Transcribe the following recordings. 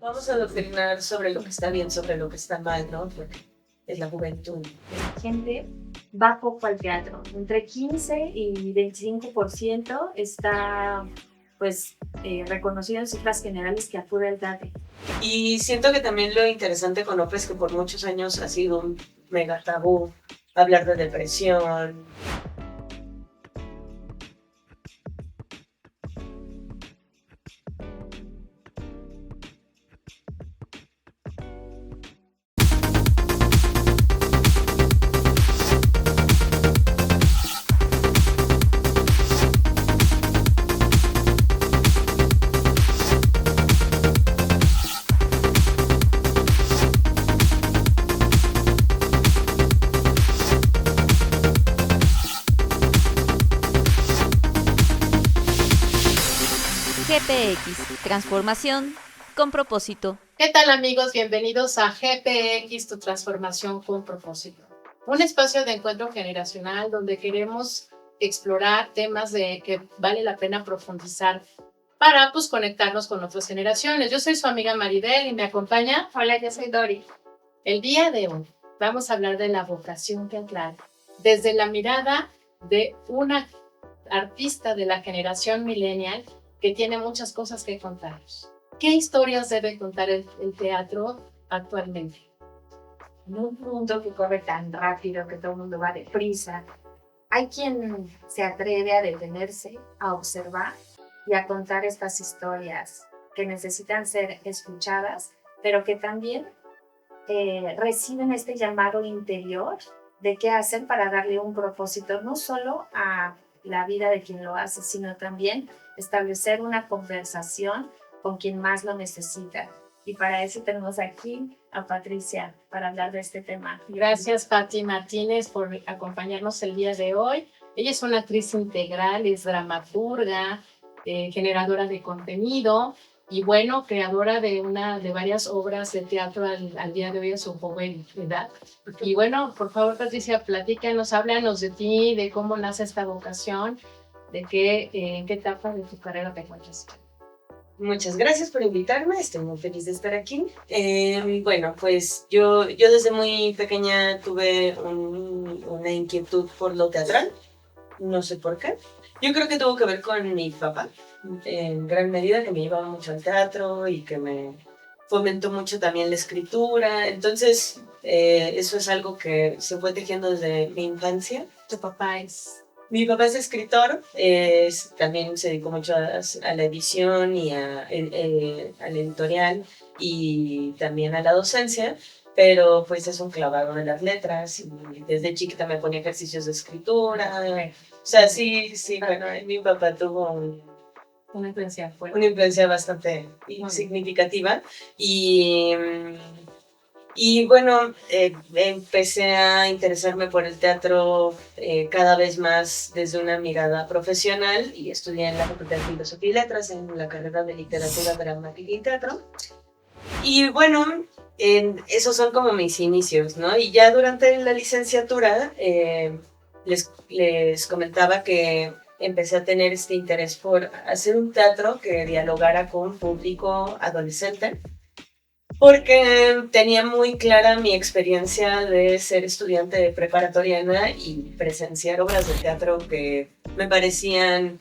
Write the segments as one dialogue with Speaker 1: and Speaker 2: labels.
Speaker 1: Vamos a doctrinar sobre lo que está bien, sobre lo que está mal, ¿no? Porque es la juventud.
Speaker 2: La gente va poco al teatro. Entre 15 y 25% está reconocido en cifras generales que acude al teatro.
Speaker 1: Y siento que también lo interesante con OPE es que por muchos años ha sido un mega tabú hablar de depresión.
Speaker 3: GPX, transformación con propósito.
Speaker 4: ¿Qué tal, amigos? Bienvenidos a GPX, tu transformación con propósito. Un espacio de encuentro generacional donde queremos explorar temas de que vale la pena profundizar para conectarnos con otras generaciones. Yo soy su amiga Maribel y me acompaña.
Speaker 2: Hola, yo soy Dori.
Speaker 4: El día de hoy vamos a hablar de la vocación teatral desde la mirada de una artista de la generación millennial que tiene muchas cosas que contarnos. ¿Qué historias debe contar el teatro actualmente?
Speaker 2: En un mundo que corre tan rápido, que todo el mundo va deprisa, hay quien se atreve a detenerse, a observar y a contar estas historias que necesitan ser escuchadas, pero que también reciben este llamado interior de qué hacer para darle un propósito, no solo a la vida de quien lo hace, sino también establecer una conversación con quien más lo necesita. Y para eso tenemos aquí a Patricia para hablar de este tema.
Speaker 4: Gracias, Pati Martínez, por acompañarnos el día de hoy. Ella es una actriz integral, es dramaturga, generadora de contenido y creadora de varias obras de teatro al día de hoy a su joven edad. Y por favor, Patricia, platícanos, háblanos de ti, de cómo nace esta vocación, en qué etapa de tu carrera te encuentras.
Speaker 1: Muchas gracias por invitarme, estoy muy feliz de estar aquí. Pues yo desde muy pequeña tuve una inquietud por lo teatral, no sé por qué. Yo creo que tuvo que ver con mi papá, en gran medida, que me llevaba mucho al teatro y que me fomentó mucho también la escritura. Entonces, eso es algo que se fue tejiendo desde mi infancia.
Speaker 4: ¿Tu papá es...?
Speaker 1: Mi papá es escritor, también se dedicó mucho a la edición y al editorial y también a la docencia, pero pues es un clavado de las letras y desde chiquita me ponía ejercicios de escritura. O sea, sí, mi papá tuvo
Speaker 4: una influencia fuerte.
Speaker 1: Una influencia bastante significativa y empecé a interesarme por el teatro cada vez más desde una mirada profesional y estudié en la Facultad de Filosofía y Letras en la carrera de Literatura, Dramática y Teatro. Y esos son como mis inicios, ¿no? Y ya durante la licenciatura les comentaba que empecé a tener este interés por hacer un teatro que dialogara con público adolescente, porque tenía muy clara mi experiencia de ser estudiante de preparatoriana y presenciar obras de teatro que me parecían,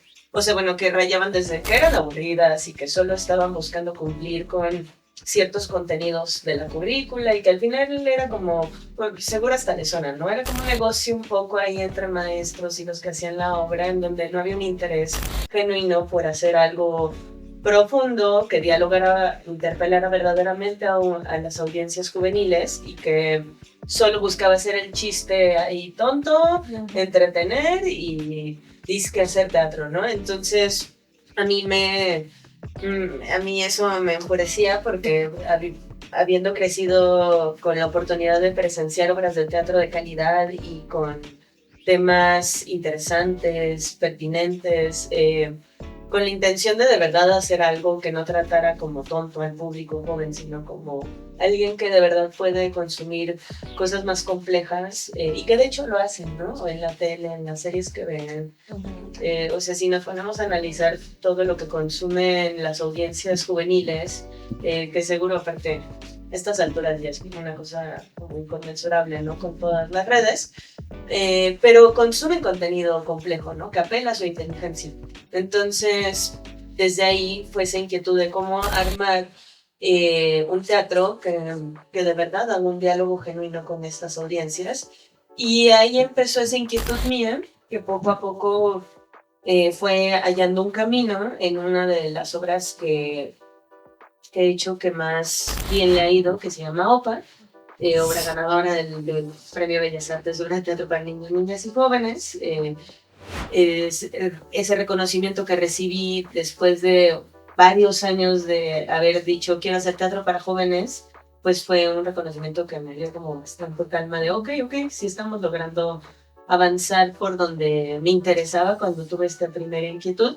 Speaker 1: que rayaban desde que eran aburridas y que solo estaban buscando cumplir con ciertos contenidos de la currícula y que al final era como, seguro hasta les suena, ¿no? Era como un negocio un poco ahí entre maestros y los que hacían la obra, en donde no había un interés genuino por hacer algo profundo que dialogara, interpelara verdaderamente a las audiencias juveniles y que solo buscaba hacer el chiste ahí tonto, entretener y disque hacer teatro, ¿no? Entonces a mí eso me enfurecía porque habiendo crecido con la oportunidad de presenciar obras de teatro de calidad y con temas interesantes, pertinentes, con la intención de verdad hacer algo que no tratara como tonto al público joven, sino como alguien que de verdad puede consumir cosas más complejas y que de hecho lo hacen, ¿no? O en la tele, en las series que ven. O sea, si nos ponemos a analizar todo lo que consumen las audiencias juveniles, que seguro aparte a estas alturas ya es una cosa como inconmensurable, ¿no? Con todas las redes, pero consumen contenido complejo, ¿no? Que apela a su inteligencia. Entonces, desde ahí fue esa inquietud de cómo armar un teatro que de verdad haga un diálogo genuino con estas audiencias. Y ahí empezó esa inquietud mía, que poco a poco fue hallando un camino en una de las obras que he dicho que más bien le ha ido, que se llama OPA, obra ganadora del Premio Bellas Artes de Teatro para Niños, Niñas y Jóvenes. Ese reconocimiento que recibí después de varios años de haber dicho quiero hacer teatro para jóvenes, pues fue un reconocimiento que me dio como bastante calma de ok, sí estamos logrando avanzar por donde me interesaba cuando tuve esta primera inquietud.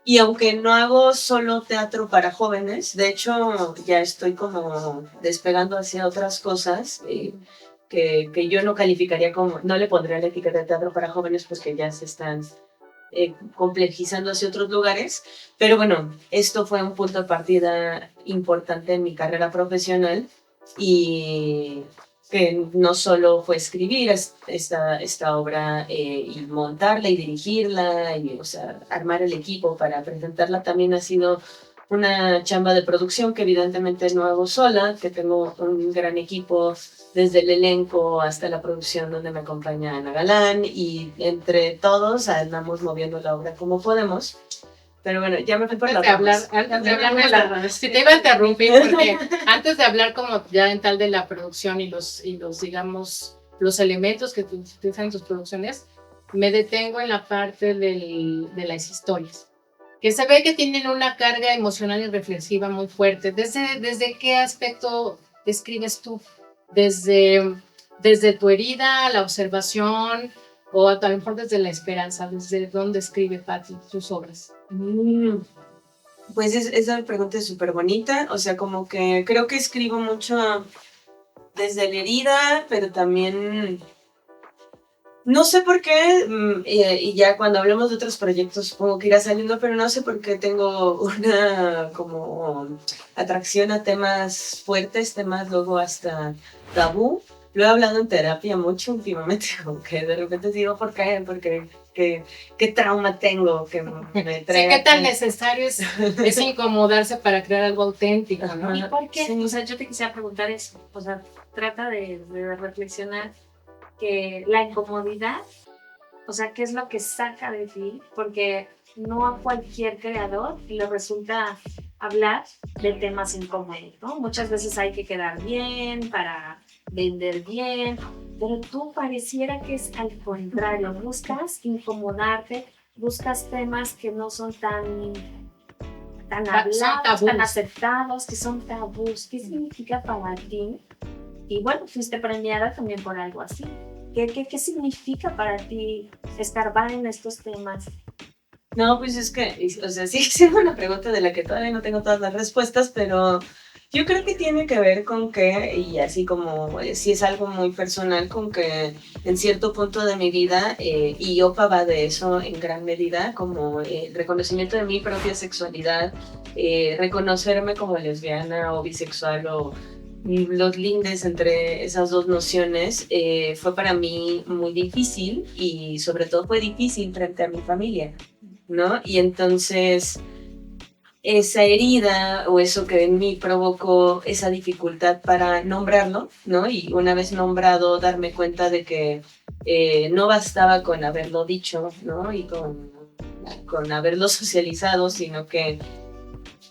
Speaker 1: Y aunque no hago solo teatro para jóvenes, de hecho ya estoy como despegando hacia otras cosas que yo no calificaría como, no le pondría la etiqueta de teatro para jóvenes porque ya se están complejizando hacia otros lugares. Pero bueno, esto fue un punto de partida importante en mi carrera profesional y que no solo fue escribir esta obra y montarla y dirigirla, y, o sea, armar el equipo para presentarla, también ha sido una chamba de producción que evidentemente no hago sola, que tengo un gran equipo desde el elenco hasta la producción donde me acompaña Ana Galán y entre todos andamos moviendo la obra como podemos. Pero bueno, ya me fui por
Speaker 4: Antes de hablar, si te iba a interrumpir, porque antes de hablar como ya en tal de la producción y los digamos, los elementos que utilizan en tus producciones, me detengo en la parte de las historias, que se ve que tienen una carga emocional y reflexiva muy fuerte. ¿Desde qué aspecto describes tú? ¿Desde tu herida, la observación, o a lo mejor desde la esperanza? ¿Desde dónde escribe Patti tus obras?
Speaker 1: Pues esa pregunta es súper bonita, o sea, como que creo que escribo mucho desde la herida, pero también no sé por qué, y ya cuando hablemos de otros proyectos supongo que irá saliendo, pero no sé por qué tengo una como atracción a temas fuertes, temas luego hasta tabú. Lo he hablado en terapia mucho últimamente, aunque de repente digo, ¿por qué? Porque ¿qué trauma tengo que me trae?
Speaker 4: Sí, ¿qué tan necesario es incomodarse para crear algo auténtico, ¿no?
Speaker 2: ¿Y por qué?
Speaker 1: Sí.
Speaker 2: O sea, yo te quisiera preguntar eso. O sea, trata de reflexionar que la incomodidad, o sea, ¿qué es lo que saca de ti? Porque no a cualquier creador le resulta hablar de temas incómodos, ¿no? Muchas veces hay que quedar bien para vender bien, pero tú pareciera que es al contrario, buscas incomodarte, buscas temas que no son tan hablados, tan aceptados, que son tabús. ¿Qué significa para ti? Y bueno, fuiste premiada también por algo así. ¿Qué significa para ti escarbar en estos temas?
Speaker 1: No, pues es que, o sea, sigue siendo una pregunta de la que todavía no tengo todas las respuestas, pero yo creo que tiene que ver con que, y así como si es algo muy personal, con que en cierto punto de mi vida, y OPA va de eso en gran medida, como el reconocimiento de mi propia sexualidad, reconocerme como lesbiana o bisexual o los lindes entre esas dos nociones, fue para mí muy difícil y sobre todo fue difícil frente a mi familia, ¿no? Y entonces esa herida o eso que en mí provocó esa dificultad para nombrarlo, ¿no? Y una vez nombrado, darme cuenta de que no bastaba con haberlo dicho, ¿no? Y con haberlo socializado, sino que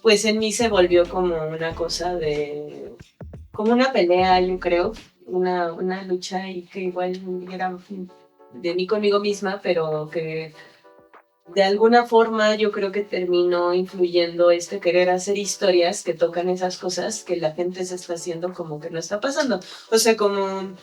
Speaker 1: pues en mí se volvió como una cosa como una pelea, yo creo, una lucha y que igual era de mí conmigo misma, pero que de alguna forma yo creo que terminó influyendo querer hacer historias que tocan esas cosas que la gente se está haciendo como que no está pasando. O sea, como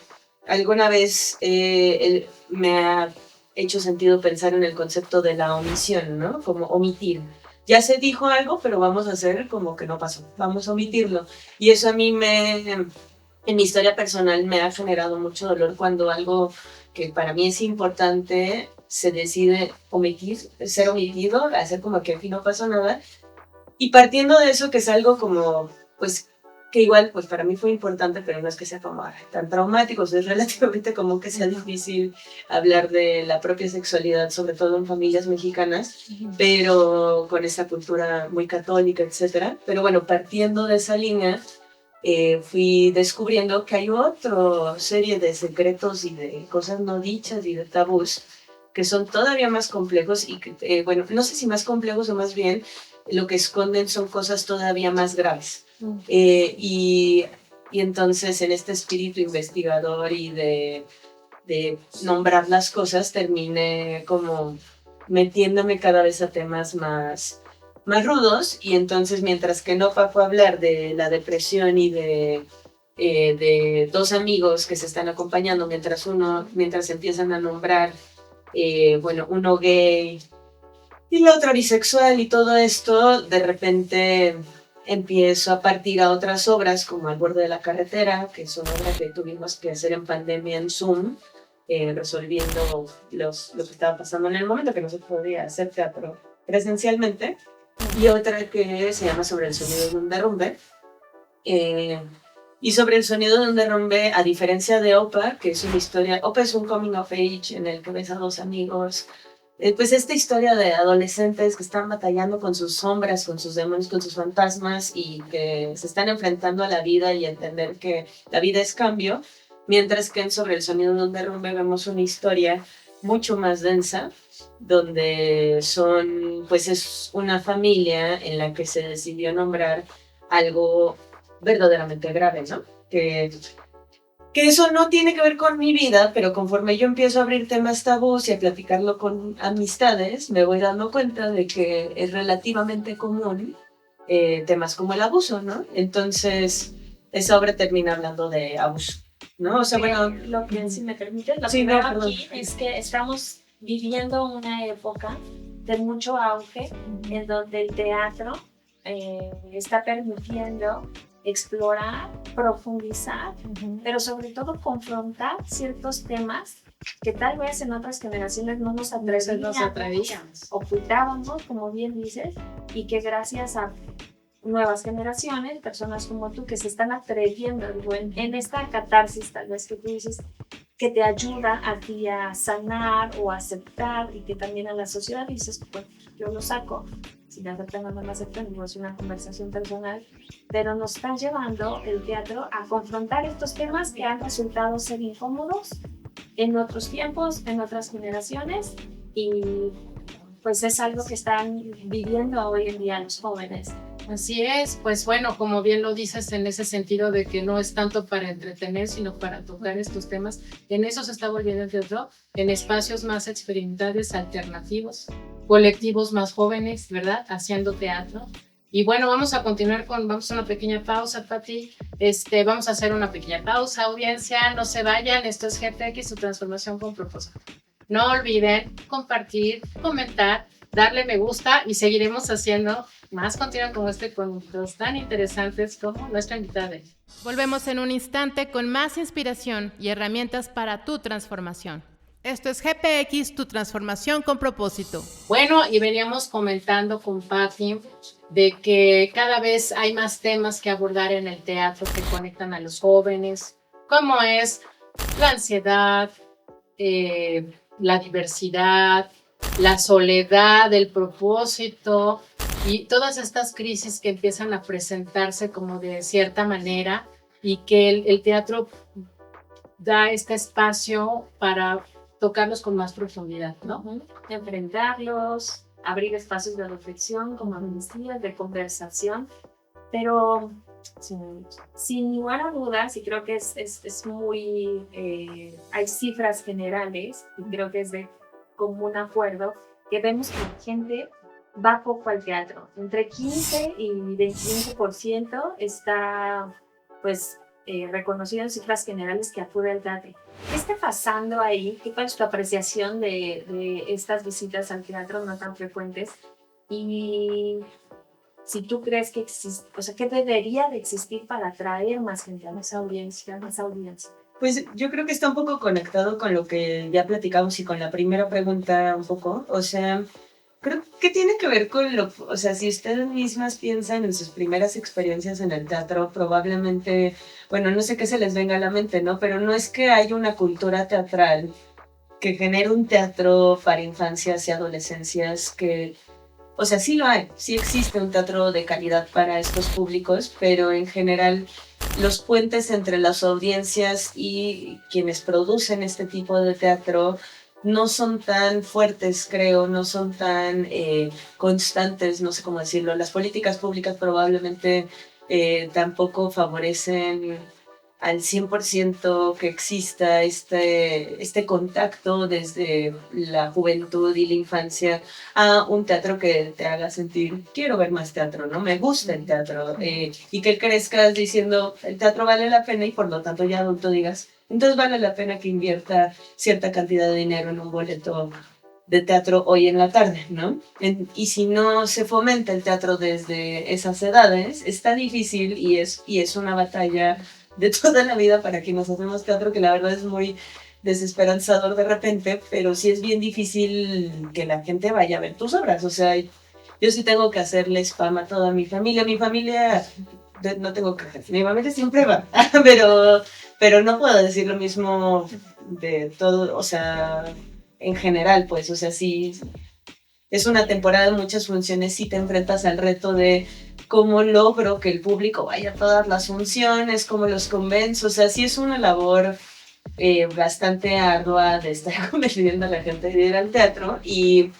Speaker 1: alguna vez me ha hecho sentido pensar en el concepto de la omisión, ¿no? Como omitir. ya se dijo algo, pero vamos a hacer como que no pasó, vamos a omitirlo. Y eso a mí en mi historia personal me ha generado mucho dolor cuando algo que para mí es importante se decide omitir, ser omitido, hacer como que aquí no pasó nada. Y partiendo de eso, que es algo como, pues, que igual, pues para mí fue importante, pero no es que sea como tan traumático, o sea, es relativamente común que sea difícil hablar de la propia sexualidad, sobre todo en familias mexicanas, pero con esa cultura muy católica, etcétera. Pero bueno, partiendo de esa línea, fui descubriendo que hay otra serie de secretos y de cosas no dichas y de tabús que son todavía más complejos y que, bueno, no sé si más complejos o más bien lo que esconden son cosas todavía más graves. Y entonces en este espíritu investigador y de nombrar las cosas terminé como metiéndome cada vez a temas más rudos, y entonces mientras que Nopa fue a hablar de la depresión y de dos amigos que se están acompañando mientras empiezan a nombrar, bueno, uno gay y la otra bisexual y todo esto, de repente empiezo a partir a otras obras como Al borde de la carretera, que es una obra que tuvimos que hacer en pandemia en Zoom, resolviendo lo que estaba pasando en el momento, que no se podía hacer teatro presencialmente, y otra que se llama Sobre el sonido de un derrumbe. Y sobre el sonido de un derrumbe, a diferencia de Opa, que es una historia, Opa es un coming of age en el que ves a dos amigos, pues esta historia de adolescentes que están batallando con sus sombras, con sus demonios, con sus fantasmas, y que se están enfrentando a la vida y entender que la vida es cambio, mientras que en Sobre el sonido de un derrumbe vemos una historia mucho más densa, donde pues es una familia en la que se decidió nombrar algo verdaderamente grave, ¿no? Que eso no tiene que ver con mi vida, pero conforme yo empiezo a abrir temas tabús y a platicarlo con amistades, me voy dando cuenta de que es relativamente común temas como el abuso, ¿no? Entonces, esa obra termina hablando de abuso, ¿no? O sea, bueno...
Speaker 2: Lo que, si me permites, lo
Speaker 1: sí,
Speaker 2: que veo
Speaker 1: perdón.
Speaker 2: aquí es que estamos viviendo una época de mucho auge en donde el teatro está permitiendo explorar, profundizar, pero sobre todo confrontar ciertos temas que tal vez en otras generaciones no nos atrevíamos, ocultábamos, como bien dices, y que gracias a nuevas generaciones, personas como tú que se están atreviendo en esta catarsis tal vez que tú dices, que te ayuda a ti a sanar o a aceptar, y que también a la sociedad dices, pues yo lo saco, si me aceptan o no me aceptan, digo, es una conversación personal, pero nos está llevando el teatro a confrontar estos temas que han resultado ser incómodos en otros tiempos, en otras generaciones, y pues es algo que están viviendo hoy en día los jóvenes.
Speaker 4: Así es, pues bueno, como bien lo dices, en ese sentido de que no es tanto para entretener, sino para tocar estos temas, en eso se está volviendo el teatro, en espacios más experimentales, alternativos, colectivos más jóvenes, ¿verdad? Haciendo teatro. Y bueno, vamos a continuar vamos a una pequeña pausa, Pati. Vamos a hacer una pequeña pausa, audiencia, no se vayan, esto es GTX, su transformación con propósito. No olviden compartir, comentar, darle me gusta, y seguiremos haciendo más contenido como este con los tan interesantes como nuestra invitada.
Speaker 5: Volvemos en un instante con más inspiración y herramientas para tu transformación. Esto es GPX, tu transformación con propósito.
Speaker 4: Bueno, y veníamos comentando con Patti de que cada vez hay más temas que abordar en el teatro que conectan a los jóvenes, como es la ansiedad, la diversidad, la soledad, el propósito y todas estas crisis que empiezan a presentarse como de cierta manera, y que el teatro da este espacio para tocarlos con más profundidad, ¿no?
Speaker 2: Enfrentarlos, abrir espacios de reflexión, como amnistías, de conversación, pero sin lugar a dudas, y creo que es muy... hay cifras generales, y creo que es de común acuerdo, que vemos que la gente va poco al teatro. Entre 15 y 25% está, pues, reconocido en cifras generales que acude al teatro. ¿Qué está pasando ahí? ¿Qué es tu apreciación de estas visitas al teatro no tan frecuentes? Y si tú crees que existe, o sea, ¿qué debería de existir para atraer más gente a
Speaker 4: Esa audiencia.
Speaker 2: esa audiencia?
Speaker 1: Pues yo creo que está un poco conectado con lo que ya platicamos y con la primera pregunta un poco. O sea, creo que tiene que ver con o sea, si ustedes mismas piensan en sus primeras experiencias en el teatro, probablemente, bueno, no sé qué se les venga a la mente, ¿no? Pero no es que haya una cultura teatral que genere un teatro para infancias y adolescencias que, o sea, sí lo hay, sí existe un teatro de calidad para estos públicos, pero en general los puentes entre las audiencias y quienes producen este tipo de teatro no son tan fuertes, creo, no son tan constantes, no sé cómo decirlo. Las políticas públicas probablemente tampoco favorecen al 100% que exista este contacto desde la juventud y la infancia a un teatro que te haga sentir, quiero ver más teatro, ¿no? Me gusta el teatro. Y que crezcas diciendo, el teatro vale la pena y por lo tanto ya adulto digas, entonces vale la pena que invierta cierta cantidad de dinero en un boleto de teatro hoy en la tarde, ¿no? Y si no se fomenta el teatro desde esas edades, está difícil y es una batalla de toda la vida para quienes hacemos teatro, que la verdad es muy desesperanzador de repente, pero sí es bien difícil que la gente vaya a ver tus obras. O sea, yo sí tengo que hacerle spam a toda mi familia. Mi familia, no tengo que hacer, mi familia siempre va, pero no puedo decir lo mismo de todo, o sea, en general, pues, o sea, sí, es una temporada de muchas funciones y te enfrentas al reto de cómo logro que el público vaya a todas las funciones, cómo los convenzo. O sea, sí es una labor bastante ardua de estar convenciendo a la gente de ir al teatro. Y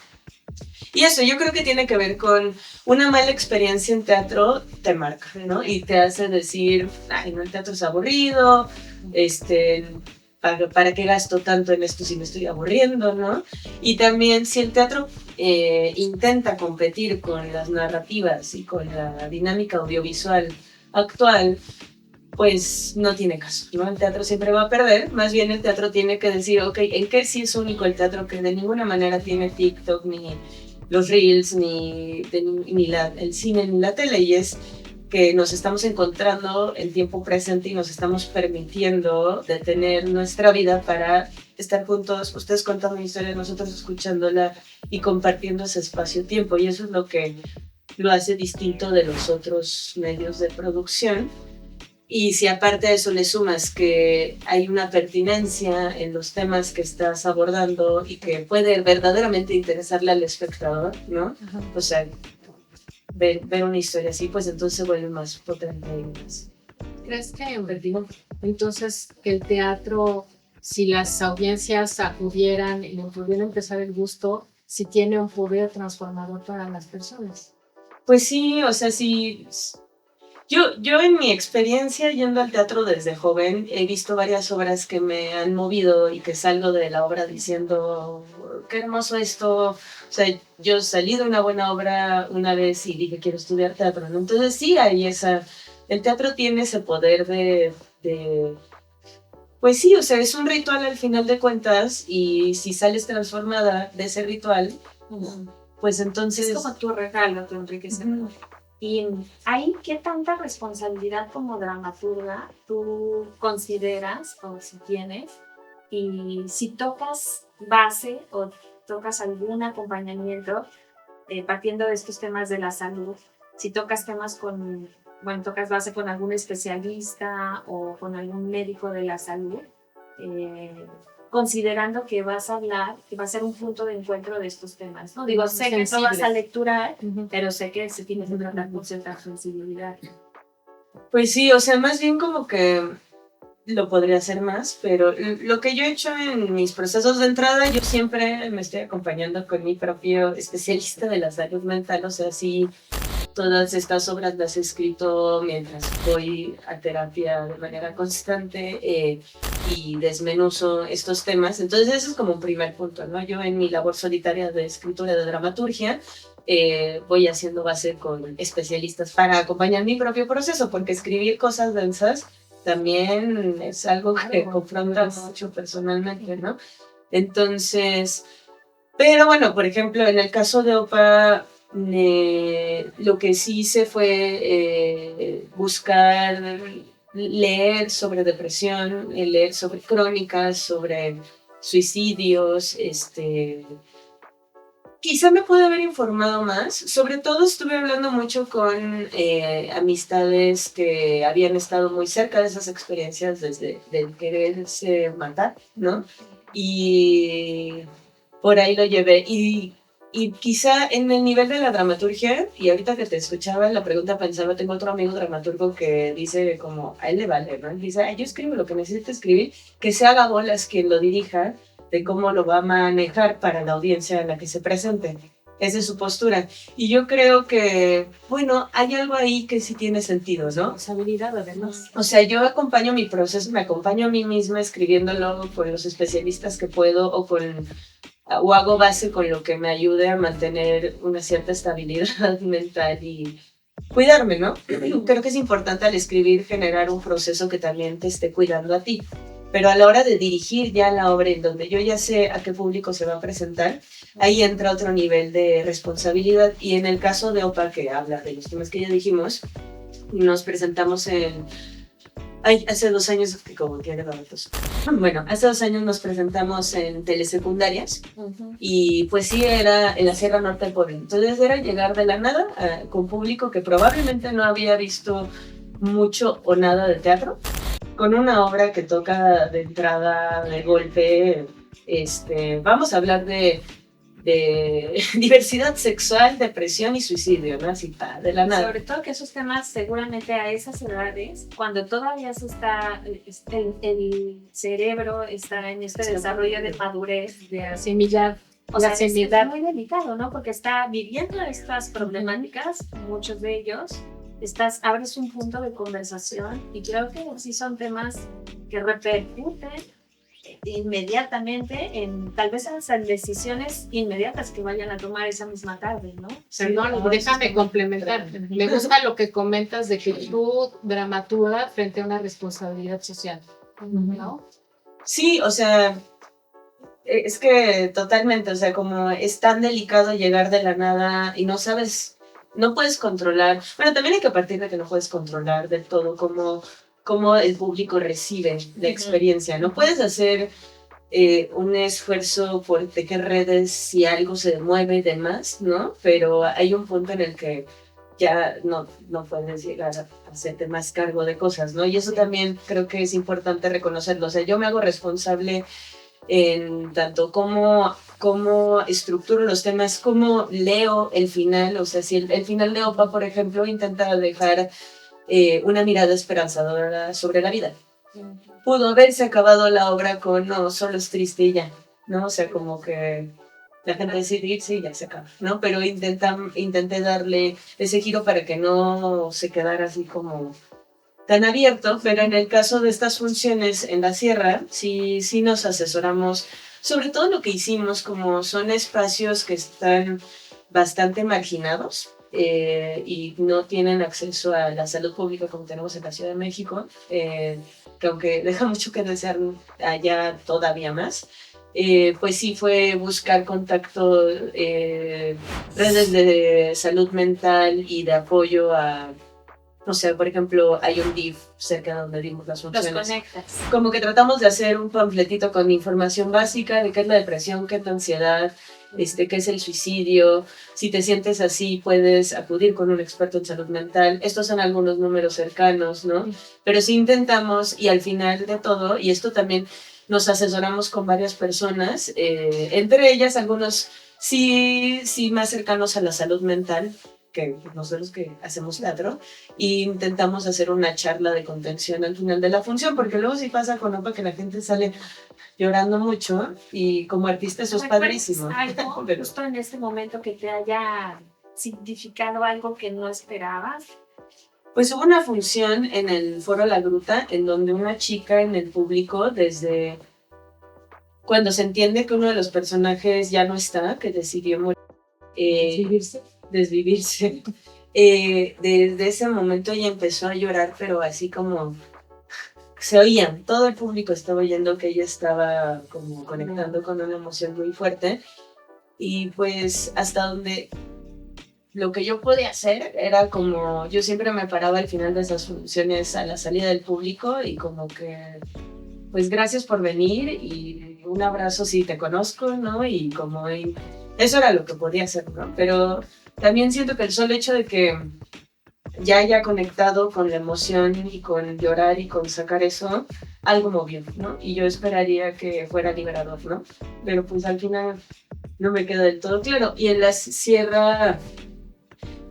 Speaker 1: eso, yo creo que tiene que ver con una mala experiencia en teatro, te marca, ¿no? Y te hace decir, ay, no, el teatro es aburrido, ¿para qué gasto tanto en esto si me estoy aburriendo, ¿no? Y también si el teatro intenta competir con las narrativas y con la dinámica audiovisual actual, pues no tiene caso, ¿no? El teatro siempre va a perder, más bien el teatro tiene que decir, ok, ¿en qué sí es único el teatro? Que de ninguna manera tiene TikTok, ni los Reels, ni el cine, ni la tele, y es que nos estamos encontrando en tiempo presente y nos estamos permitiendo detener nuestra vida para estar juntos, ustedes contando mi historia, nosotros escuchándola y compartiendo ese espacio-tiempo, y eso es lo que lo hace distinto de los otros medios de producción. Y si aparte de eso le sumas que hay una pertinencia en los temas que estás abordando y que puede verdaderamente interesarle al espectador, ¿no? O sea, ver una historia así, pues entonces se vuelve más potente y más.
Speaker 4: ¿Crees que, digo, entonces que el teatro, si las audiencias acudieran y le pudieran empezar el gusto, si tiene un poder transformador para las personas?
Speaker 1: Pues sí, o sea, sí. Yo en mi experiencia yendo al teatro desde joven he visto varias obras que me han movido y que salgo de la obra diciendo, qué hermoso esto. O sea, yo salí de una buena obra una vez y dije, quiero estudiar teatro, ¿no? Entonces sí, el teatro tiene ese poder pues sí, o sea, es un ritual al final de cuentas y si sales transformada de ese ritual, pues entonces...
Speaker 2: Es como tu regalo, tu enriquecimiento. ¿Y ahí qué tanta responsabilidad como dramaturga tú consideras o si tienes? Y si tocas base o tocas algún acompañamiento partiendo de estos temas de la salud, si tocas temas tocas base con algún especialista o con algún médico de la salud, considerando que vas a hablar, que va a ser un punto de encuentro de estos temas, ¿no? Digo, sé que no vas a lecturar, pero sé que se tiene que tratar con cierta sensibilidad.
Speaker 1: Pues sí, o sea, más bien como que lo podría hacer más, pero lo que yo he hecho en mis procesos de entrada, yo siempre me estoy acompañando con mi propio especialista de la salud mental, o sea, sí, todas estas obras las he escrito mientras voy a terapia de manera constante y desmenuzo estos temas. Entonces ese es como un primer punto, ¿no? Yo en mi labor solitaria de escritura de dramaturgia voy haciendo base con especialistas para acompañar mi propio proceso, porque escribir cosas densas también es algo que confronta mucho personalmente, ¿no? Entonces, pero bueno, por ejemplo, en el caso de OPA, Lo que sí hice fue buscar leer sobre depresión, leer sobre crónicas, sobre suicidios, quizá me pude haber informado más. Sobre todo estuve hablando mucho con amistades que habían estado muy cerca de esas experiencias desde del quererse matar, ¿no? Y por ahí lo llevé. Y quizá en el nivel de la dramaturgia, y ahorita que te escuchaba la pregunta pensaba, tengo otro amigo dramaturgo que dice como, a él le vale, ¿no? Él dice, ay, yo escribo lo que necesito escribir, que se haga bolas quien lo dirija, de cómo lo va a manejar para la audiencia a la que se presente. Esa es su postura. Y yo creo que, bueno, hay algo ahí que sí tiene sentido, ¿no?
Speaker 2: Responsabilidad, además.
Speaker 1: O sea, yo acompaño mi proceso, me acompaño a mí misma escribiéndolo con los especialistas que puedo o hago base con lo que me ayude a mantener una cierta estabilidad mental y cuidarme, ¿no? Creo que es importante al escribir generar un proceso que también te esté cuidando a ti. Pero a la hora de dirigir ya la obra en donde yo ya sé a qué público se va a presentar, ahí entra otro nivel de responsabilidad. Y en el caso de OPA, que habla de los temas que ya dijimos, nos presentamos hace 2 años, que como tiene datos. Bueno, hace 2 años nos presentamos en telesecundarias y pues sí, era en la Sierra Norte del Pueblo. Entonces era llegar de la nada con público que probablemente no había visto mucho o nada de teatro, con una obra que toca de entrada, de golpe, vamos a hablar de diversidad sexual, depresión y suicidio, ¿no? Así, de la nada.
Speaker 2: Sobre todo que esos temas seguramente a esas edades, cuando todavía se está, el cerebro está en este desarrollo de madurez,
Speaker 4: De asimilar.
Speaker 2: o sea, es muy delicado, ¿no? Porque está viviendo estas problemáticas, muchos de ellos, abres un punto de conversación y creo que sí son temas que repercuten inmediatamente en tal vez en decisiones inmediatas que vayan a tomar esa misma tarde, ¿no?
Speaker 4: Perdón, déjame complementar. Me gusta lo que comentas de que tú dramaturga frente a una responsabilidad social, ¿no?
Speaker 1: Sí, o sea, es que totalmente, o sea, como es tan delicado llegar de la nada y no sabes, no puedes controlar. Bueno, también hay que partir de que no puedes controlar del todo cómo el público recibe la experiencia. No puedes hacer un esfuerzo por tejer redes si algo se mueve y demás, ¿no? Pero hay un punto en el que ya no puedes llegar a hacerte más cargo de cosas, ¿no? Y eso también creo que es importante reconocerlo. O sea, yo me hago responsable en tanto cómo estructuro los temas, cómo leo el final. O sea, si el final de OPA, por ejemplo, intenta dejar una mirada esperanzadora sobre la vida. Pudo haberse acabado la obra con no, solo es triste y ya, ¿no? O sea, como que la gente decide irse y ya se acaba, ¿no? Pero intenté darle ese giro para que no se quedara así como tan abierto, pero en el caso de estas funciones en la sierra, sí nos asesoramos, sobre todo lo que hicimos, como son espacios que están bastante marginados, y no tienen acceso a la salud pública como tenemos en la Ciudad de México, que aunque deja mucho que desear allá todavía más, pues sí fue buscar contacto, redes de salud mental y de apoyo a, o sea, por ejemplo, hay un DIF cerca de donde dimos las funciones.
Speaker 2: Los conectas.
Speaker 1: Como que tratamos de hacer un panfletito con información básica de qué es la depresión, qué es la ansiedad, qué es el suicidio. Si te sientes así, puedes acudir con un experto en salud mental. Estos son algunos números cercanos, ¿no? Pero sí intentamos, y al final de todo, y esto también nos asesoramos con varias personas, entre ellas algunos sí más cercanos a la salud mental, que nosotros que hacemos teatro, e intentamos hacer una charla de contención al final de la función, porque luego sí pasa con OPA que la gente sale llorando mucho, y como artista eso es padrísimo.
Speaker 2: ¿Algo
Speaker 1: Pero
Speaker 2: justo en este momento que te haya significado algo que no esperabas?
Speaker 1: pues hubo una función en el Foro La Gruta en donde una chica en el público, desde cuando se entiende que uno de los personajes ya no está, que decidió morir, desvivirse, desde ese momento ella empezó a llorar, pero así como se oían, todo el público estaba oyendo que ella estaba como conectando con una emoción muy fuerte, y pues hasta donde lo que yo podía hacer era como, yo siempre me paraba al final de esas funciones a la salida del público y como que, pues gracias por venir y un abrazo si te conozco, ¿no? Y como eso era lo que podía hacer, ¿no? Pero también siento que el solo hecho de que ya haya conectado con la emoción y con llorar y con sacar eso, algo movió, ¿no? Y yo esperaría que fuera liberador, ¿no? Pero pues al final no me quedó del todo claro. Y en la sierra,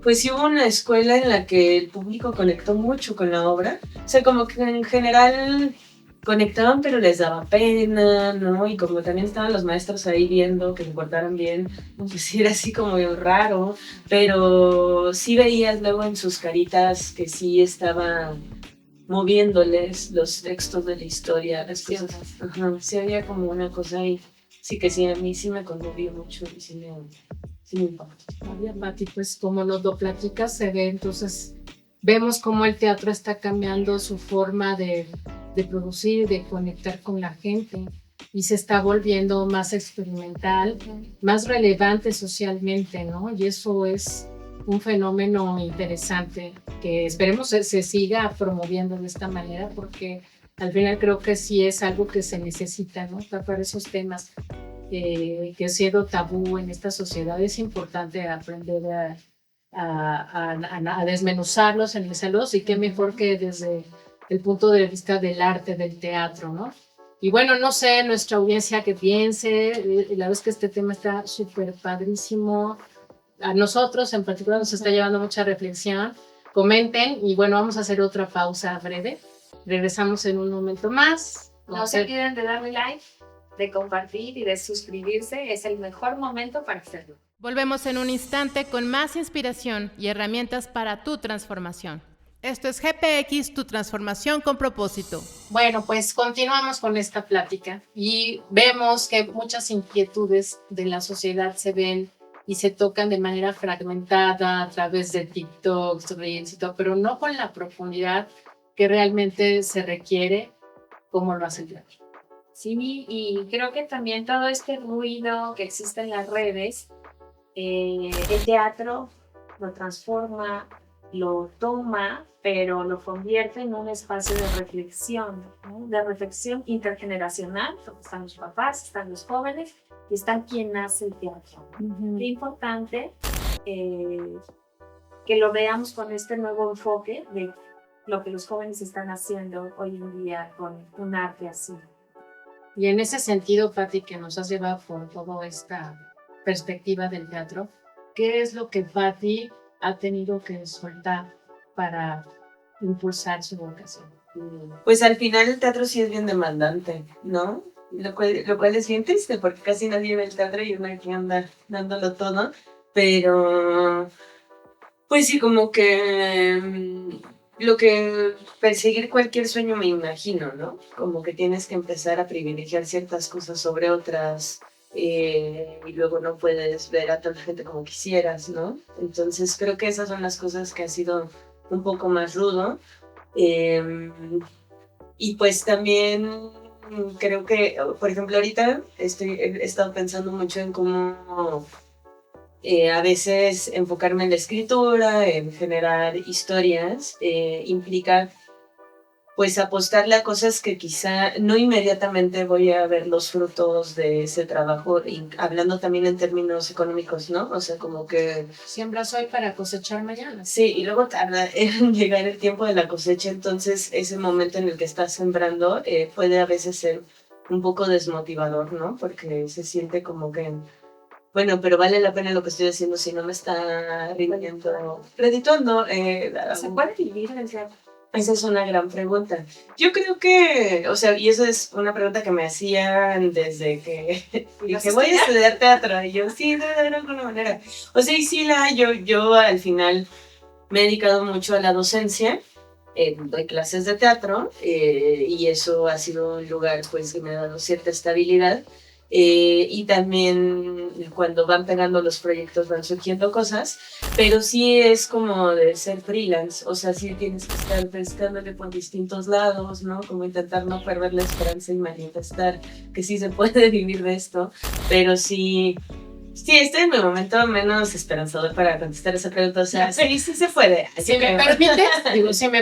Speaker 1: pues sí hubo una escuela en la que el público conectó mucho con la obra. O sea, como que en general conectaban, pero les daba pena, ¿no? Y como también estaban los maestros ahí viendo que se portaran bien, pues sí era así como bien raro, pero sí veías luego en sus caritas que sí estaba moviéndoles los textos de la historia, las cosas. Ajá, sí había como una cosa ahí. Sí que sí, a mí sí me conmovió mucho y sí me impactó.
Speaker 4: María Mati, pues como nos lo platicas, se ve, entonces vemos cómo el teatro está cambiando su forma de producir, de conectar con la gente y se está volviendo más experimental, más relevante socialmente, ¿no? Y eso es un fenómeno interesante que esperemos se siga promoviendo de esta manera porque al final creo que sí es algo que se necesita, ¿no? Para esos temas que ha sido tabú en esta sociedad es importante aprender a desmenuzarlos, analizarlos y qué mejor que desde el punto de vista del arte, del teatro, ¿no? Y bueno, no sé, nuestra audiencia que piense, la verdad es que este tema está súper padrísimo, a nosotros en particular nos está llevando mucha reflexión, comenten y bueno, vamos a hacer otra pausa breve, regresamos en un momento más.
Speaker 2: No se olviden de darle like, de compartir y de suscribirse, es el mejor momento para hacerlo.
Speaker 5: Volvemos en un instante con más inspiración y herramientas para tu transformación. Esto es GPX, tu transformación con propósito.
Speaker 4: Bueno, pues continuamos con esta plática y vemos que muchas inquietudes de la sociedad se ven y se tocan de manera fragmentada a través de TikTok, Reels y todo, pero no con la profundidad que realmente se requiere como lo hace el teatro.
Speaker 2: Sí, y creo que también todo este ruido que existe en las redes, el teatro lo transforma, lo toma, pero lo convierte en un espacio de reflexión, ¿no? De reflexión intergeneracional, porque están los papás, están los jóvenes y están quien hace el teatro. Qué importante que lo veamos con este nuevo enfoque de lo que los jóvenes están haciendo hoy en día con un arte así.
Speaker 4: Y en ese sentido, Patti, que nos has llevado por toda esta perspectiva del teatro, ¿qué es lo que Patti ha tenido que soltar para impulsar su vocación?
Speaker 1: Pues al final el teatro sí es bien demandante, ¿no? Lo cual es bien triste porque casi nadie ve el teatro y uno aquí anda dándolo todo, pero pues sí, como que lo que perseguir cualquier sueño me imagino, ¿no? Como que tienes que empezar a privilegiar ciertas cosas sobre otras y luego no puedes ver a tanta gente como quisieras, ¿no? Entonces creo que esas son las cosas que ha sido un poco más rudo. Y pues también creo que, por ejemplo, ahorita he estado pensando mucho en cómo a veces enfocarme en la escritura, en generar historias, implica pues apostarle a cosas que quizá no inmediatamente voy a ver los frutos de ese trabajo, y hablando también en términos económicos, ¿no? O sea, como que
Speaker 4: siembras hoy para cosechar mañana.
Speaker 1: Sí, y luego tarda en llegar el tiempo de la cosecha, entonces ese momento en el que estás sembrando puede a veces ser un poco desmotivador, ¿no? Porque se siente como que, bueno, pero vale la pena lo que estoy haciendo si no me está redituando.
Speaker 2: ¿Se puede vivir en el teatro?
Speaker 1: Esa es una gran pregunta. Yo creo que, o sea, y eso es una pregunta que me hacían desde que dije, voy a estudiar teatro. Y yo, sí, debe haber alguna manera. O sea, y sí yo al final me he dedicado mucho a la docencia. Doy clases de teatro y eso ha sido un lugar pues que me ha dado cierta estabilidad. Y también cuando van pegando los proyectos van surgiendo cosas, pero sí es como de ser freelance, o sea, sí tienes que estar pescándole por distintos lados, ¿no? Como intentar no perder la esperanza y manifestar que sí se puede vivir de esto, pero sí Sí, estoy en mi momento menos esperanzador para contestar esa pregunta. O sea, sí se puede.
Speaker 4: Si me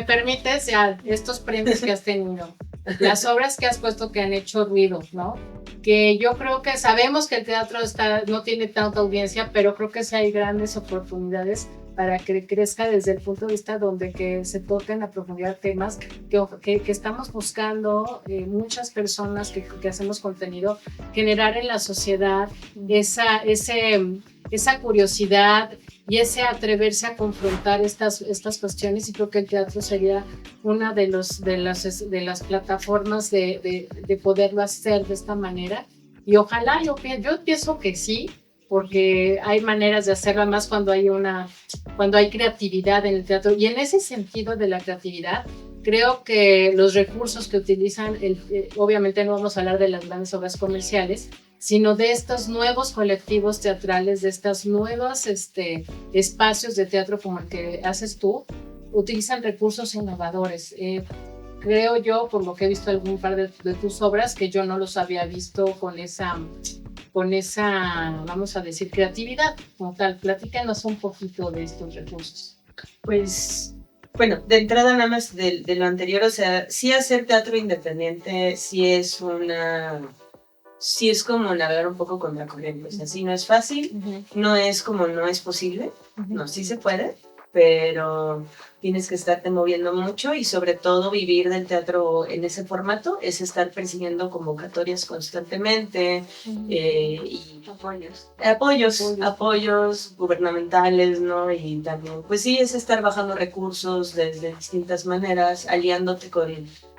Speaker 4: permites, ya, estos premios que has tenido, las obras que has puesto que han hecho ruido, ¿no? Que yo creo que sabemos que el teatro no tiene tanta audiencia, pero creo que sí hay grandes oportunidades para que crezca desde el punto de vista donde que se toquen a profundidad temas que estamos buscando muchas personas que hacemos contenido, generar en la sociedad esa curiosidad y ese atreverse a confrontar estas cuestiones, y creo que el teatro sería una de las plataformas de poderlo hacer de esta manera. Y ojalá, yo pienso que sí, porque hay maneras de hacerlo, más cuando hay creatividad en el teatro. Y en ese sentido de la creatividad, creo que los recursos que utilizan, obviamente no vamos a hablar de las grandes obras comerciales, sino de estos nuevos colectivos teatrales, de estos nuevos espacios de teatro como el que haces tú, utilizan recursos innovadores. Creo yo, por lo que he visto algún par de tus obras, que yo no los había visto con esa, vamos a decir, creatividad como tal. Platícanos un poquito de estos recursos.
Speaker 1: Pues, bueno, de entrada nada más de lo anterior, o sea, sí hacer teatro independiente sí es como navegar un poco contra corriente. O sea, sí no es fácil, no es como no es posible, no, sí se puede, pero tienes que estarte moviendo mucho y sobre todo vivir del teatro en ese formato es estar persiguiendo convocatorias constantemente y apoyos gubernamentales, ¿no? Y también, pues sí, es estar bajando recursos desde distintas maneras, aliándote con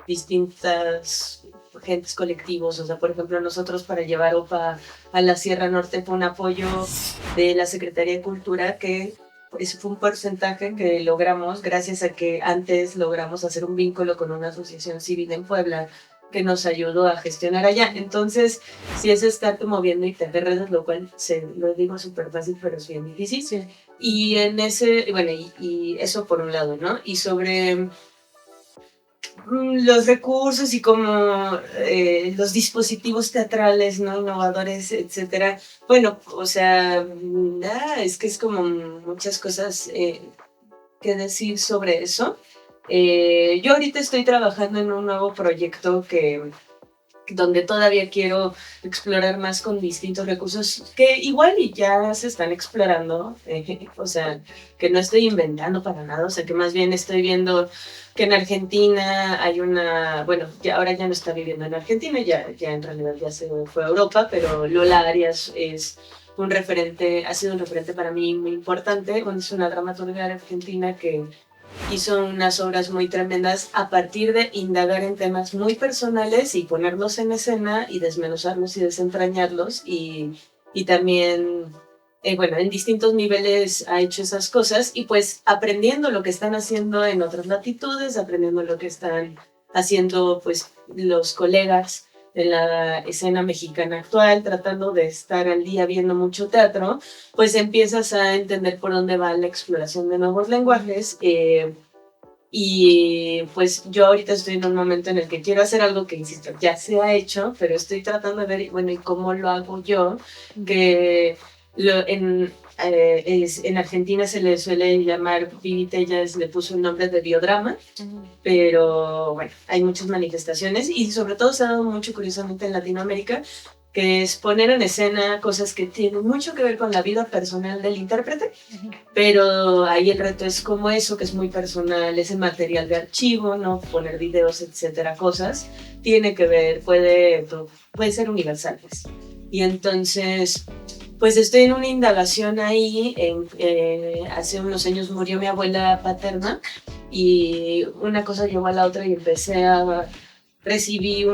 Speaker 1: distintas agentes colectivos. O sea, por ejemplo, nosotros para llevar OPA a la Sierra Norte fue un apoyo de la Secretaría de Cultura que ese fue un porcentaje que logramos gracias a que antes logramos hacer un vínculo con una asociación civil en Puebla que nos ayudó a gestionar allá. Entonces, sí es estarte moviendo y te redes, lo cual lo digo súper fácil, pero es bien difícil. Sí. Y en bueno, y eso por un lado, ¿no? Y sobre los recursos y como los dispositivos teatrales, ¿no? Innovadores, etcétera. Bueno, o sea, es que es como muchas cosas que decir sobre eso. Yo ahorita estoy trabajando en un nuevo proyecto donde todavía quiero explorar más con distintos recursos que igual y ya se están explorando, o sea, que no estoy inventando para nada, o sea, que más bien estoy viendo que en Argentina hay bueno, ahora ya no está viviendo en Argentina, ya en realidad ya se fue a Europa, pero Lola Arias ha sido un referente para mí muy importante. Es una dramaturga argentina que hizo unas obras muy tremendas a partir de indagar en temas muy personales y ponerlos en escena y desmenuzarlos y desentrañarlos y también, bueno, en distintos niveles ha hecho esas cosas y pues aprendiendo lo que están haciendo en otras latitudes, aprendiendo lo que están haciendo pues los colegas de la escena mexicana actual, tratando de estar al día viendo mucho teatro, pues empiezas a entender por dónde va la exploración de nuevos lenguajes. Y pues yo ahorita estoy en un momento en el que quiero hacer algo que, insisto, ya se ha hecho, pero estoy tratando de ver, bueno, ¿y cómo lo hago yo? Que en Argentina se le suele llamar, Vivi Tellas le puso el nombre de biodrama, pero bueno, hay muchas manifestaciones y sobre todo se ha dado mucho curiosamente en Latinoamérica, que es poner en escena cosas que tienen mucho que ver con la vida personal del intérprete, pero ahí el reto es como eso, que es muy personal, ese material de archivo, ¿no? Poner videos, etcétera, cosas, tiene que ver, puede ser universal, pues. Y entonces, pues estoy en una indagación ahí. Hace unos años murió mi abuela paterna y una cosa llevó a la otra y empecé a recibir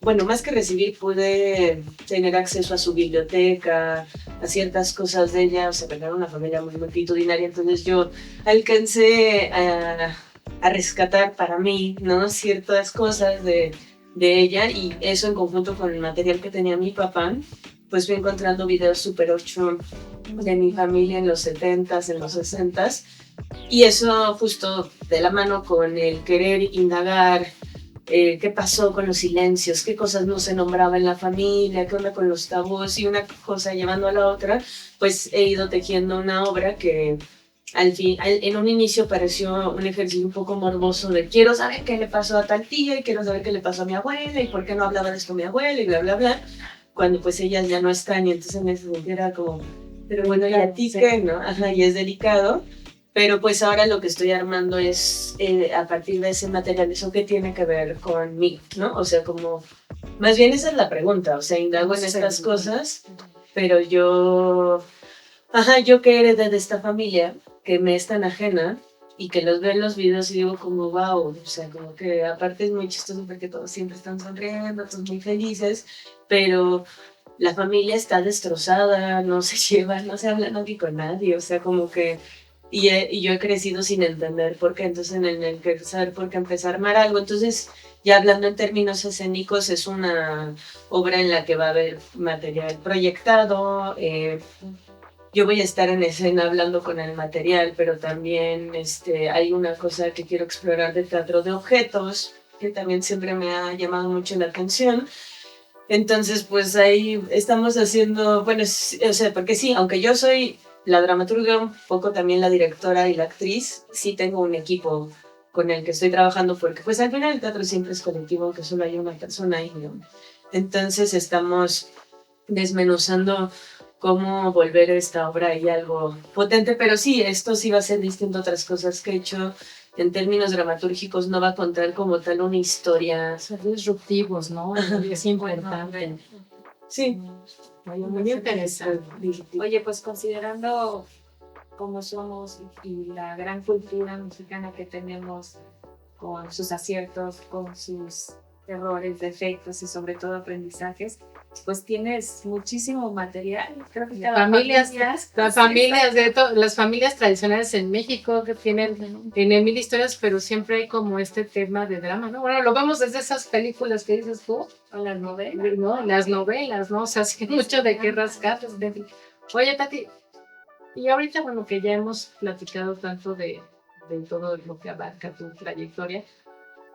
Speaker 1: bueno, más que recibir, pude tener acceso a su biblioteca, a ciertas cosas de ella. O sea, era una familia muy multitudinaria, entonces yo alcancé a rescatar para mí, ¿no? Ciertas cosas de ella, y eso en conjunto con el material que tenía mi papá, pues fui encontrando videos Super 8 de mi familia en los 70s, en los 60s, y eso justo de la mano con el querer indagar qué pasó con los silencios, qué cosas no se nombraba en la familia, qué onda con los tabús, y una cosa llevando a la otra, pues he ido tejiendo una obra que en un inicio pareció un ejercicio un poco morboso de quiero saber qué le pasó a tal tía y quiero saber qué le pasó a mi abuela y por qué no hablaba de esto mi abuela y bla, bla, bla, cuando pues ellas ya no están y entonces en ese sentido era como, pero bueno, ¿y a ti qué, no? Ajá, y es delicado. Pero pues ahora lo que estoy armando es, a partir de ese material, ¿eso qué tiene que ver conmigo, no? O sea, como, más bien esa es la pregunta, o sea, indago en estas cosas, pero yo que heredé de esta familia, que me es tan ajena, y que los veo en los videos y digo como, wow, o sea, como que aparte es muy chistoso porque todos siempre están sonriendo, todos muy felices, pero la familia está destrozada, no se llevan, no se habla nadie con nadie, o sea, como que y yo he crecido sin entender por qué, entonces en el que saber por qué empezar a armar algo. Entonces, ya hablando en términos escénicos, es una obra en la que va a haber material proyectado. Yo voy a estar en escena hablando con el material, pero también hay una cosa que quiero explorar de teatro de objetos, que también siempre me ha llamado mucho la atención. Entonces, pues ahí estamos haciendo, bueno, o sea, porque sí, aunque yo soy la dramaturga, un poco también la directora y la actriz, sí tengo un equipo con el que estoy trabajando, porque pues al final el teatro siempre es colectivo, aunque solo hay una persona ahí, ¿no? Entonces estamos desmenuzando cómo volver esta obra ahí algo potente, pero sí, esto sí va a ser distinto a otras cosas que he hecho. En términos dramatúrgicos no va a contar como tal una historia.
Speaker 4: Ser disruptivos, ¿no? Es importante.
Speaker 1: Sí.
Speaker 4: Muy interesante.
Speaker 2: Oye, pues considerando cómo somos y la gran cultura mexicana que tenemos, con sus aciertos, con sus errores, defectos y sobre todo aprendizajes, pues tienes muchísimo material. Creo que cada
Speaker 4: las familias tradicionales en México que tienen mil historias, pero siempre hay como este tema de drama, ¿no? Bueno, lo vemos desde esas películas que dices tú,
Speaker 2: o las novelas,
Speaker 4: ¿no? Las novelas, ¿no? O sea, sí, mucho de qué rascar. Oye, Tati, y ahorita, bueno, que ya hemos platicado tanto de todo lo que abarca tu trayectoria,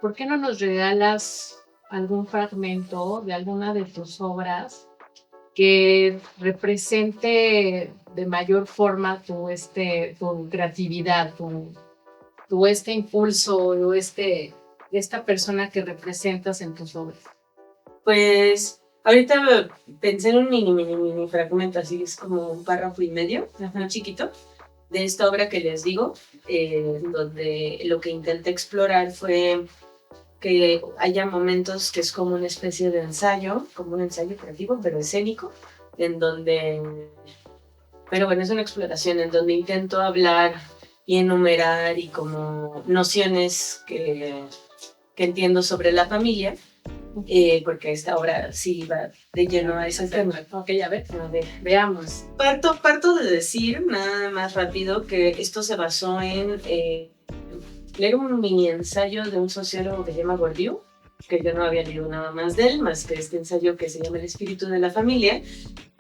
Speaker 4: ¿por qué no nos regalas algún fragmento de alguna de tus obras que represente de mayor forma tu creatividad, tu impulso o esta persona que representas en tus obras?
Speaker 1: Pues ahorita pensé en un mini fragmento, así es como un párrafo y medio, muy chiquito, de esta obra que les digo, donde lo que intenté explorar fue que haya momentos que es como una especie de ensayo, como un ensayo creativo, pero escénico, en donde, pero bueno, es una exploración en donde intento hablar y enumerar y como nociones que entiendo sobre la familia, porque esta obra sí va de lleno a ese tema.
Speaker 4: Ok, a ver, veamos.
Speaker 1: Parto de decir, nada más rápido, que esto se basó en leer un mini ensayo de un sociólogo que se llama Bourdieu, que yo no había leído nada más de él, más que este ensayo que se llama El espíritu de la familia,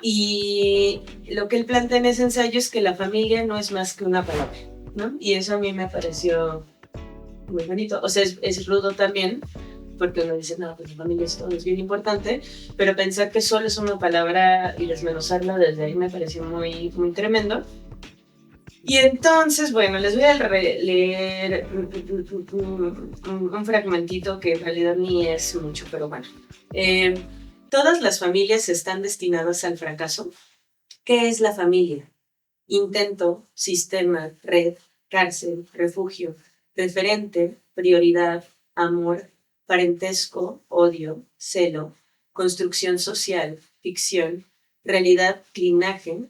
Speaker 1: y lo que él plantea en ese ensayo es que la familia no es más que una palabra, ¿no? Y eso a mí me pareció muy bonito, o sea, es rudo también, porque uno dice, no, pues la familia es todo, es bien importante, pero pensar que solo es una palabra y desmenuzarla desde ahí me pareció muy, muy tremendo. Y entonces, bueno, les voy a leer un fragmentito que en realidad ni es mucho, pero bueno. Todas las familias están destinadas al fracaso. ¿Qué es la familia? Intento, sistema, red, cárcel, refugio, referente, prioridad, amor, parentesco, odio, celo, construcción social, ficción, realidad, linaje,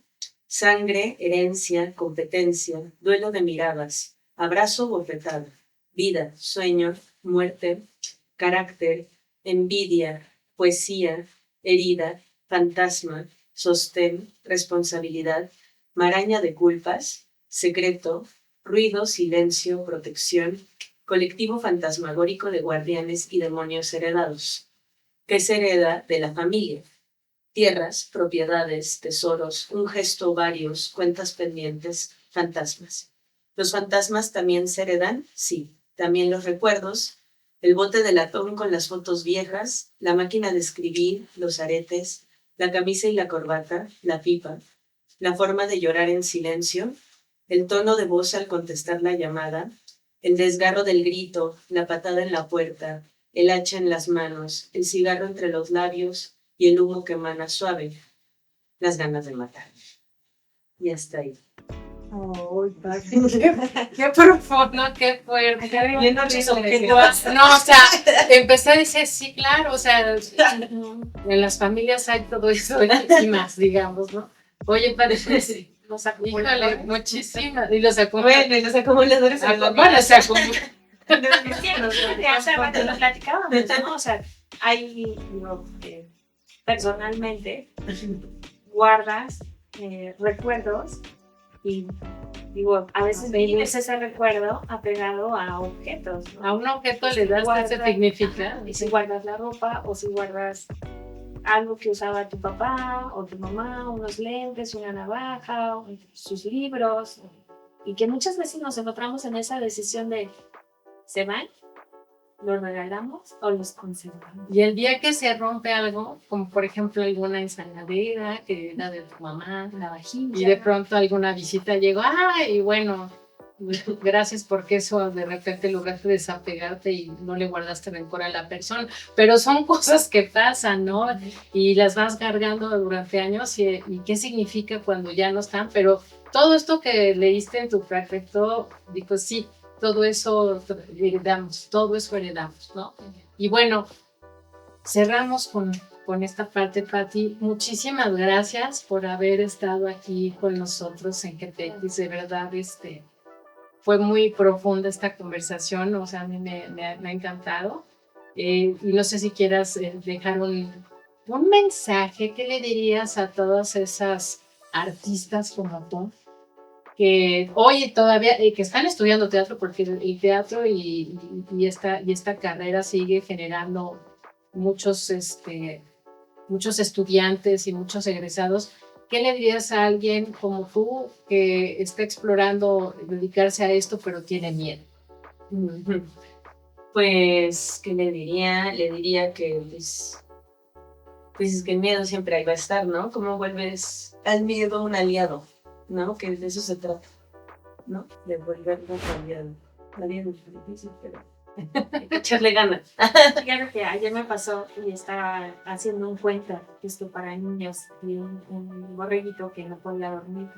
Speaker 1: sangre, herencia, competencia, duelo de miradas, abrazo, bofetada, vida, sueño, muerte, carácter, envidia, poesía, herida, fantasma, sostén, responsabilidad, maraña de culpas, secreto, ruido, silencio, protección, colectivo fantasmagórico de guardianes y demonios heredados. ¿Qué se hereda de la familia? Tierras, propiedades, tesoros, un gesto, varios, cuentas pendientes, fantasmas. ¿Los fantasmas también se heredan? Sí. También los recuerdos, el bote de latón con las fotos viejas, la máquina de escribir, los aretes, la camisa y la corbata, la pipa, la forma de llorar en silencio, el tono de voz al contestar la llamada, el desgarro del grito, la patada en la puerta, el hacha en las manos, el cigarro entre los labios y el humo que emana suave, las ganas de matar. Y hasta ahí.
Speaker 4: ¡Ay, qué profundo, qué fuerte!
Speaker 1: Viendo tus objetos.
Speaker 4: No, o sea, empecé a decir, sí, claro, o sea, en las familias hay todo eso y más, digamos, ¿no? Oye, parece,
Speaker 2: Los
Speaker 4: híjole,
Speaker 2: acumuladores.
Speaker 4: muchísimas. Y los
Speaker 1: Bueno, y los acumuladores en la
Speaker 4: bueno, se acumulan.
Speaker 2: Hace rato lo platicábamos, ¿no? O sea, hay, digo, personalmente, guardas recuerdos y, digo, a veces vives ese recuerdo apegado a objetos, ¿no?
Speaker 4: A un objeto le das ese significado.
Speaker 2: Y si guardas la ropa o si guardas algo que usaba tu papá o tu mamá, unos lentes, una navaja, sus libros, y que muchas veces nos encontramos en esa decisión de ¿se van? ¿Los regalamos o los conservamos?
Speaker 4: Y el día que se rompe algo, como por ejemplo alguna ensaladera que era de tu mamá,
Speaker 2: La vajilla.
Speaker 4: y de pronto alguna visita llegó, y bueno, gracias porque eso de repente lograste desapegarte y no le guardaste rencor a la persona, pero son cosas que pasan, ¿no? Y las vas cargando durante años y qué significa cuando ya no están, pero todo esto que leíste en tu fragmento, digo, sí, todo eso heredamos, ¿no? Y bueno, cerramos con esta parte, Pati. Muchísimas gracias por haber estado aquí con nosotros en GPX, de verdad, fue muy profunda esta conversación, o sea, a mí me ha encantado. Y no sé si quieras dejar un mensaje, ¿qué le dirías a todas esas artistas como tú? Que hoy todavía, que están estudiando teatro, porque el teatro y esta carrera sigue generando muchos estudiantes y muchos egresados. ¿Qué le dirías a alguien como tú que está explorando dedicarse a esto, pero tiene miedo?
Speaker 1: Pues, ¿qué le diría? Le diría que, pues es que el miedo siempre ahí va a estar, ¿no? ¿Cómo vuelves al miedo un aliado? ¿No? Que de eso se trata, ¿no? De volverlo un aliado. La vida es muy difícil, pero hay que echarle ganas.
Speaker 2: Fíjate que ayer me pasó y estaba haciendo un cuento justo para niños y un borreguito que no podía dormir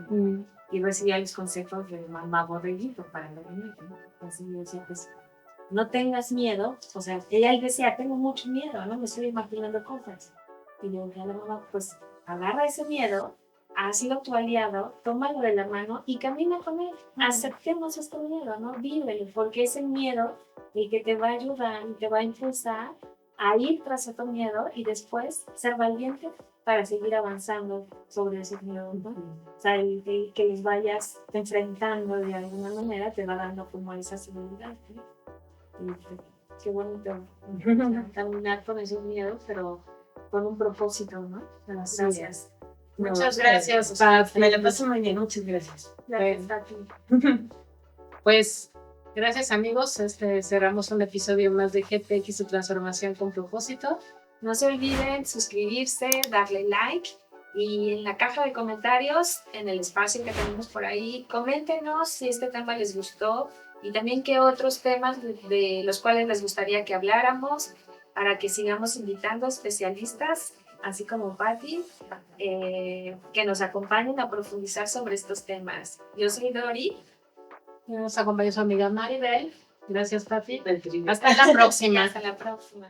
Speaker 2: y recibía los consejos de mamá borreguito para dormir, ¿no? Así yo decía, pues no tengas miedo, o sea, ella decía, tengo mucho miedo, ¿no? Me estoy imaginando cosas. Y yo decía a la mamá, pues agarra ese miedo, hazlo tu aliado, tómalo de la mano y camina con él. Aceptemos este miedo, ¿no? Vívelo, porque es el miedo el que te va a ayudar y te va a impulsar a ir tras otro miedo y después ser valiente para seguir avanzando sobre ese miedo, ¿no? O sea, el que los vayas enfrentando de alguna manera te va dando como esa seguridad, ¿no? Y qué bonito caminar con esos miedos, pero con un propósito, ¿no? Gracias.
Speaker 4: Muchas gracias, Pati.
Speaker 1: Me la paso muy bien, muchas gracias.
Speaker 2: Gracias a ti.
Speaker 4: Pues, gracias amigos, cerramos un episodio más de GPX, su transformación con propósito.
Speaker 2: No se olviden suscribirse, darle like y en la caja de comentarios, en el espacio que tenemos por ahí, coméntenos si este tema les gustó y también qué otros temas de los cuales les gustaría que habláramos para que sigamos invitando especialistas, así como Pati, que nos acompañen a profundizar sobre estos temas. Yo soy Dori.
Speaker 4: Nos acompaña su amiga Maribel. Gracias, Pati. Hasta la próxima.
Speaker 2: Hasta la próxima.